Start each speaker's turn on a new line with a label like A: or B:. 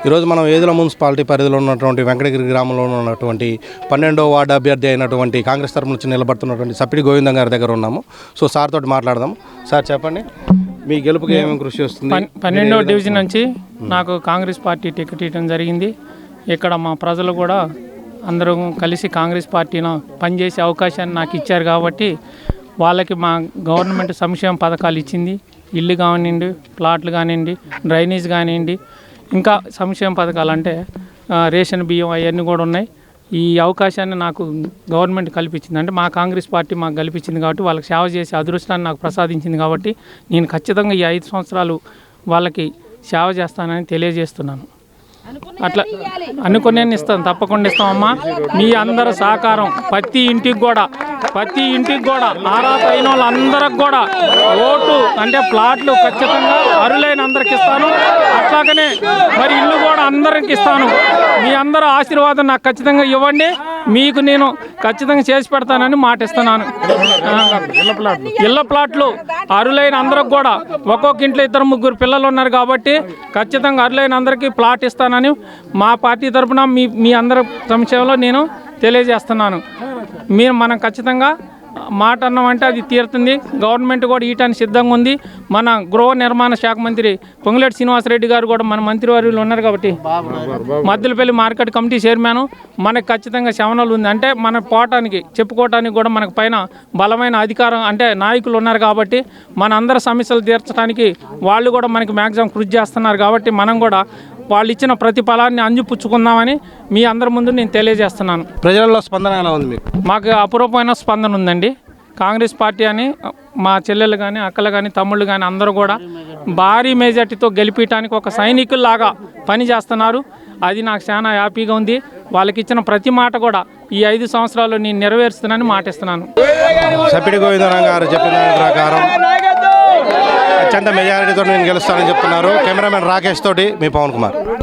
A: ఈరోజు మనం ఏదుల మున్సిపాలిటీ పరిధిలో ఉన్నటువంటి వెంకటగిరి గ్రామంలో ఉన్నటువంటి 12వ వార్డు అభ్యర్థి అయినటువంటి కాంగ్రెస్ తరఫున నుంచి నిలబడుతున్నటువంటి సప్పిడి గోవిందం గారి దగ్గర ఉన్నాము. సో సార్ తోటి మాట్లాడదాం. సార్ చెప్పండి, మీ గెలుపుకి ఏమేమి కృషి వస్తుంది?
B: 12వ డివిజన్ నుంచి నాకు కాంగ్రెస్ పార్టీ టికెట్ ఇవ్వడం జరిగింది. ఇక్కడ మా ప్రజలు కూడా అందరూ కలిసి కాంగ్రెస్ పార్టీలో పనిచేసే అవకాశాన్ని నాకు ఇచ్చారు కాబట్టి వాళ్ళకి మా గవర్నమెంట్ సంక్షేమ పథకాలు ఇచ్చింది. ఇల్లు కానివ్వండి, ప్లాట్లు కానివ్వండి, డ్రైనేజ్ కానివ్వండి, ఇంకా సంక్షేమ పథకాలు అంటే రేషన్ బియ్యం అవన్నీ కూడా ఉన్నాయి. ఈ అవకాశాన్ని నాకు గవర్నమెంట్ కల్పించింది, అంటే మా కాంగ్రెస్ పార్టీ మాకు కల్పించింది కాబట్టి వాళ్ళకి సేవ చేసే అదృష్టాన్ని నాకు ప్రసాదించింది కాబట్టి నేను ఖచ్చితంగా ఈ 5 సంవత్సరాలు వాళ్ళకి సేవ చేస్తానని తెలియజేస్తున్నాను. అట్లా అనుకునే ఇస్తాం, తప్పకుండా ఇస్తామమ్మా. మీ అందరి సహకారం ప్రతి ఇంటికి కూడా అర్హత అయిన వాళ్ళందరికి కూడా ఓటు అంటే ప్లాట్లు ఖచ్చితంగా అర్హులైన అందరికి ఇస్తాను. అట్లాగనే మరి ఇల్లు కూడా అందరికి ఇస్తాను. మీ అందరూ ఆశీర్వాదం నాకు ఖచ్చితంగా ఇవ్వండి. మీకు నేను ఖచ్చితంగా చేసి పెడతానని మాట ఇస్తున్నాను. ఇళ్ళ ప్లాట్లు అర్హులైన అందరికి కూడా ఒక్కొక్క ఇంట్లో 2-3 పిల్లలు ఉన్నారు కాబట్టి ఖచ్చితంగా అర్హులైన అందరికీ ప్లాట్ ఇస్తానని మా పార్టీ తరఫున మీ అందరి సంక్షేమంలో నేను తెలియజేస్తున్నాను. మనం ఖచ్చితంగా మాట అన్నామంటే అది తీరుతుంది. గవర్నమెంట్ కూడా ఈటానికి సిద్ధంగా ఉంది. మన గృహ నిర్మాణ శాఖ మంత్రి పొంగులేటి శ్రీనివాసరెడ్డి గారు కూడా మన మంత్రివర్యులు ఉన్నారు కాబట్టి మద్దులపల్లి మార్కెట్ కమిటీ చైర్మన్ మనకు ఖచ్చితంగా శవనాలు ఉంది. అంటే మన పోవటానికి చెప్పుకోవటానికి కూడా మనకు పైన బలమైన అధికారం అంటే నాయకులు ఉన్నారు కాబట్టి మన అందరి సమస్యలు తీర్చడానికి వాళ్ళు కూడా మనకి మ్యాక్సిమం కృషి చేస్తున్నారు కాబట్టి మనం కూడా వాళ్ళు ఇచ్చిన ప్రతిఫలాన్ని అందిపుచ్చుకుందామని మీ అందరి ముందు నేను తెలియజేస్తున్నాను.
A: ప్రజల్లో స్పందన ఎలా ఉంది మీకు?
B: మాకు అపురూపమైన స్పందన ఉందండి. కాంగ్రెస్ పార్టీ అని మా చెల్లెలు కానీ, అక్కలు కానీ, తమ్ముళ్ళు కానీ అందరూ కూడా భారీ మెజార్టీతో గెలిపించడానికి ఒక సైనికుల్లాగా పని చేస్తున్నారు. అది నాకు చాలా హ్యాపీగా ఉంది. వాళ్ళకి ఇచ్చిన ప్రతి మాట కూడా ఈ 5 సంవత్సరాలు నేను నెరవేరుస్తున్నానని మాటిస్తున్నాను.
A: సప్పిడి గోవిందరావు గారు చెప్పిన ప్రకారం అత్యంత మెజారిటీతో నేను గెలుస్తానని చెప్తున్నారు. కెమెరామెన్ రాకేష్ తోటి మీ పవన్ కుమార్.